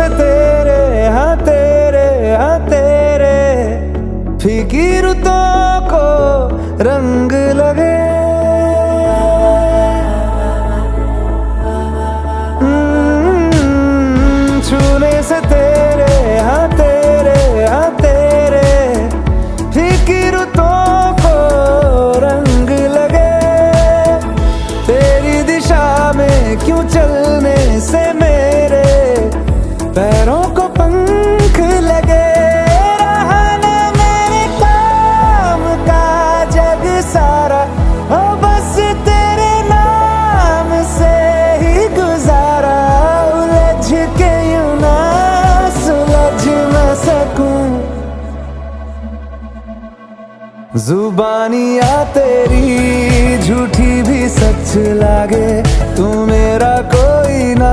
से तेरे हाँ तेरे फीकी रुतों को रंग लगे। छूने से तेरे हाँ तेरे फीकी रुतों को रंग लगे। तेरी दिशा में क्यों चलने से मेरे पैरों को पंख लगे। रहा ना मेरे काम का जग सारा, ओ बस तेरे नाम से ही गुजारा। उलझ के यूं ना सुलझ न सकूं, जुबानियाँ तेरी झूठी भी सच लागे। तू मेरा कोई ना